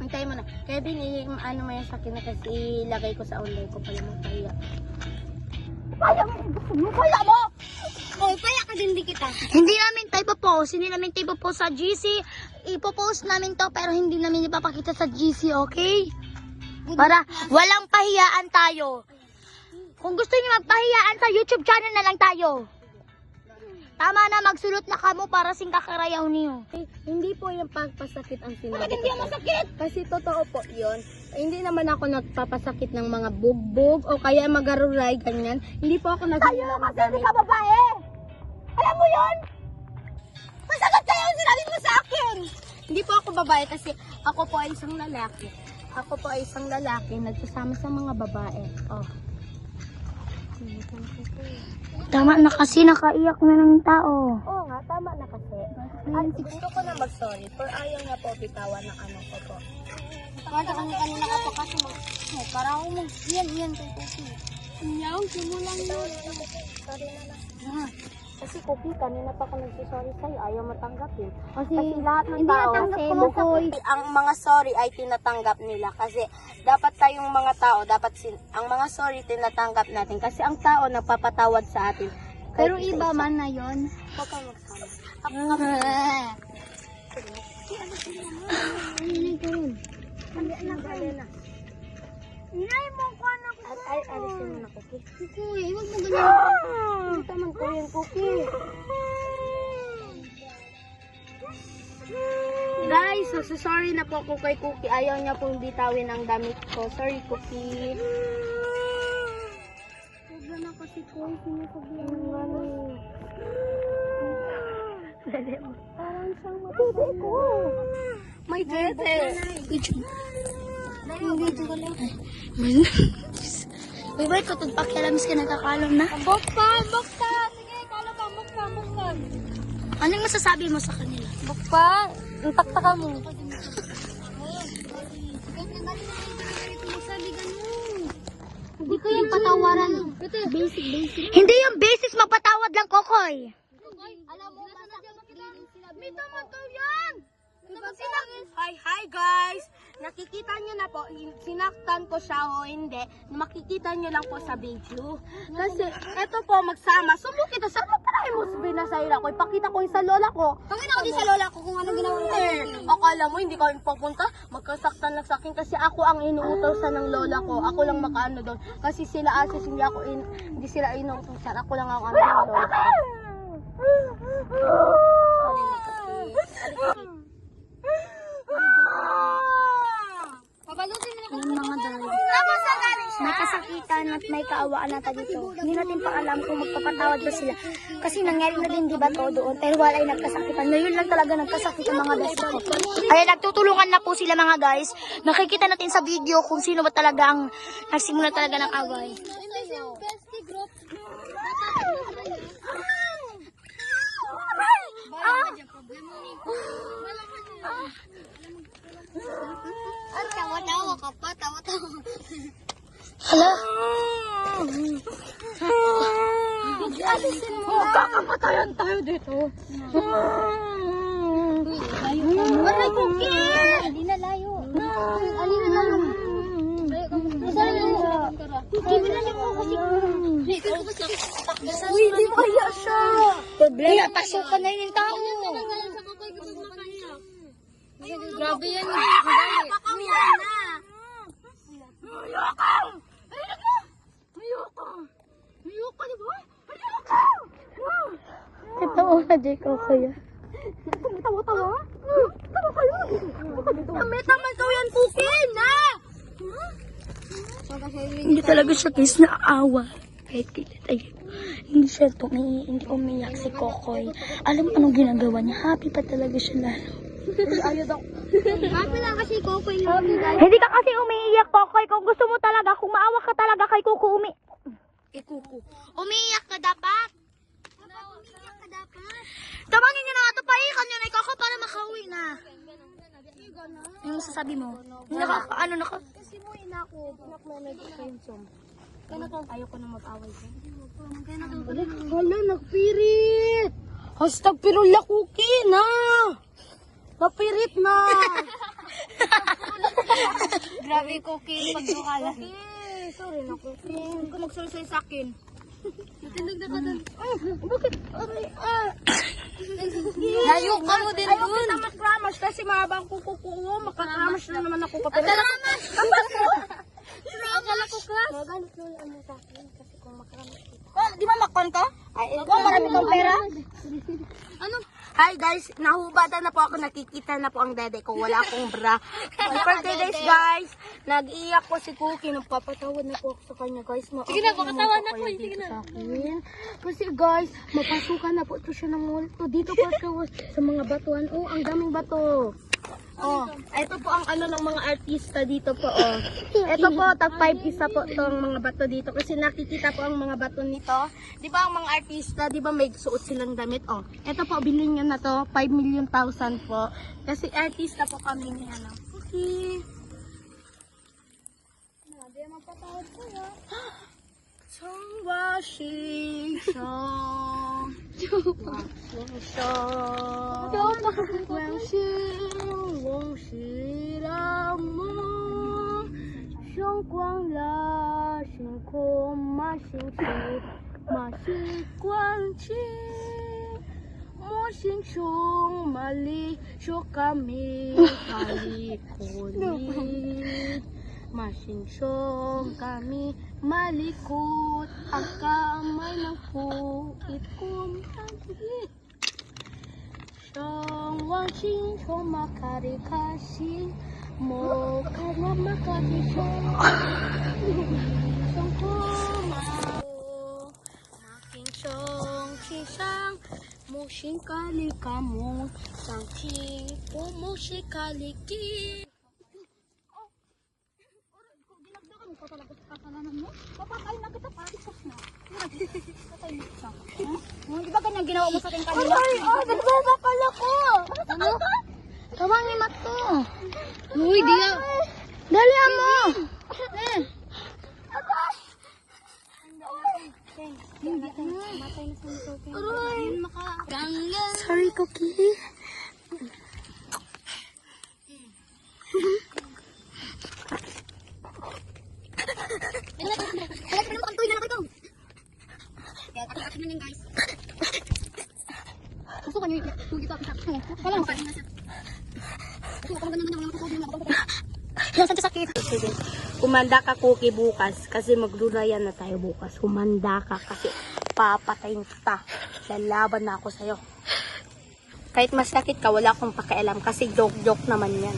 Hintay mo na. Kevin, ano mo yan sa akin na kasi ilagay ko sa online ko pala mong kaya. Kaya mo! Kaya mo! Oh, kaya ka din di kita. Hindi namin tayo post. Hindi namin tayo post sa GC. Ipopost namin to pero hindi namin ipapakita sa GC, okay? Para walang pahiyaan tayo. Kung gusto niyo magpahiyaan sa YouTube channel na lang tayo. Tama na, magsulot na kamo para sing kakarayaw niyo. Hindi po yung pagpasakit ang sinabi. Bakit hindi ang masakit? Kasi totoo po yun. Hindi naman ako nagpapasakit ng mga bugbog o kaya magaruray, ganyan. Hindi po ako nagagawa ng gamit. Ka babae! Alam mo yun? Masakit kayo ang sinabi mo sa akin! Hindi po ako babae kasi ako po ay isang lalaki. Ako po ay isang lalaki nagsasama sa mga babae. Oh. Tama na kasi, nakaiyak na ng tao. Oo nga, tama na kasi. At gusto ko na mag-sorry pero ayaw niya po bitawan ng ano ko po. Kada kanina ka pa kasi para ako yan kay Cookie. Inyaw, simulan mo. Sorry na lang. Kasi Cookie, kanina pa ako nagsisorry sa'yo, ayaw matanggapin. Kasi lahat ng hindi tao, natanggap ko, Koy. ang mga sorry ay tinatanggap nila. Kasi dapat tayong mga tao, ang mga sorry tinatanggap natin. Kasi ang tao nagpapatawad sa atin. Pero iba man na yun. Huwag kang magsama. Inay mo ko na ko. Ay, alisin mo na, Cookie. Kuya, huwag mo ganyan. Hindi naman ko yung Cookie. Guys, so sorry na po ako kay Cookie. Ayaw niya pong bitawin ang damit ko. Sorry, Cookie. Sobra na kasi po. Sinasabihan ng gano'n. Parang siyang matibay ko. May dede. Dito ko lang. Uy, ba't ko itong pakialamis ka nagkakalam na? Bukta! Sige, kala pa, bukta. Anong masasabi mo sa kanila? Bukta! Ang takta mo. Hindi ko yung patawaran. Basic. Hindi yung basic, magpatawad lang, Kokoy. Alam mo, may tama to yan! Hi guys! Nakikita nyo na po, sinaktan ko siya o hindi, makikita nyo lang po sa video. Kasi, eto po, magsama. Sumo kita, saan mo try mo binasayla ko? Ipakita ko yung sa lola ko. Pangin ako din sa lola ko kung anong ginawa mo. Akala mo, hindi kami papunta, magkasaktan lang sa akin kasi ako ang inuutosan ng lola ko. Ako lang makaano doon. Kasi sila asis, hindi sila inuutosan. Ako lang ang ano ng lola ko. Sorry na kasi. Yung mga dahil. May kasakitan at may kaawaan na dito. Hindi natin pa alam kung magpapatawad ba sila. Kasi nangyari na din diba to doon. Pero wala ay nagkasakitan. Ngayon lang talaga nagkasakitan mga beses ko. Ay nagtutulungan na po sila mga guys. Nakikita natin sa video kung sino ba talaga ang nagsimula talaga ng away. Tawa-tawa ka pa, tawa-tawa. Hala? Alisin mo. Kakapatayan tayo dito. Aray, Cookie! Hindi na layo. Hindi na layo. Cookie, wala niyo ako kasi. Uy, di kaya siya. Problema, pasok ka na yung tao. Grabe yan. Pakawin na. Ayoko, di ba? Totoo na, Jeko, kuya. Tawa-tawa? Tawa kayo. Tama ikaw yan, Cookie, na! Hindi talaga siya guys naawa. Kahit kailan tayo. Hindi siya hindi umiyak si Kokoy. Alam mo anong ginagawa niya? Happy pa talaga siya lalo. Ayaw daw. Happy lang kasi Kokoy. Hindi ka kasi umiiyak, Kokoy. Kung gusto mo talaga, kung maawa ka talaga kay Kuko, umiiyak ka dapat. Tawagin niyo na nga ito, paikan niyo na ikaw para makauwi na. Yung masasabi mo? Ano na ka? Kasi mo ina ko, nag-friendsome. Kaya ayaw ko na mag-away ko. Wala, nagpirit. Hashtag pirula Cookie na. Napirit na. Sorry, Cookie. Pagdukalan. Sorry na, Cookie. Huwag ka magsulusay sa akin. Natindig na ka doon. Bakit? Aray, Layo ka mo din doon. Ayaw kita makramas kasi mahabang kuko ko. Makakramas na naman ako kapag. Makramas! Akala ko class. Magalit mo lang sa akin kasi kung makramas kita. Di ba makon ka? Ay, marami kang pera. Ano? Hi guys, nahubada na po ako, nakikita na po ang dede ko, wala akong bra. For today's guys, nag-iyak po si Cookie, nagpapatawad na po ako sa kanya guys. Sige na, papatawad na po, sige na. Kasi guys, mapasukan na po ito siya ng multo. Dito po ito sa mga batuan. Oh, ang daming bato. Oh, ito po ang ano ng mga artista dito po, oh. Ito po, tag 5 isa po itong mga bato dito. Kasi nakikita po ang mga bato nito. Di ba ang mga artista, di ba may suot silang damit, oh. Ito po, bilhin nyo na to, 5 million thousand po. Kasi artista po kami ni ano. Okay. Hindi mapatawad ko ya. Song washing, song. Washing, song. Washing, washing, mo. Song quang la, sing ko, ma sing chi, ma xi quang chi. Mo sing song, ma li, shu kami, kali kuli. Masingsong kami malikot ang kamay ng kuit kong taglit. Siyong wang singsong makarikasing mo kama makakisong. Siyong kumao making siyong sisang mo sing kalikamong sang chi mo sing kaliki. Papakain na kita pa. Patay mo siya. Di ba ganyan ginawa mo sa akin kanina? Ay, nagbabakal ako. Ano? Tawang ni Mato. Uy, di na. Dali mo. Sorry, Cookie. Susukan niyo yung kita. Walang pa. Humanda ka, Cookie, bukas. Kasi maglulayan na tayo bukas. Humanda ka kasi papatayin kita. Lalaban na ako sa'yo. Kahit masakit ka, wala akong pakialam kasi joke-joke naman yan.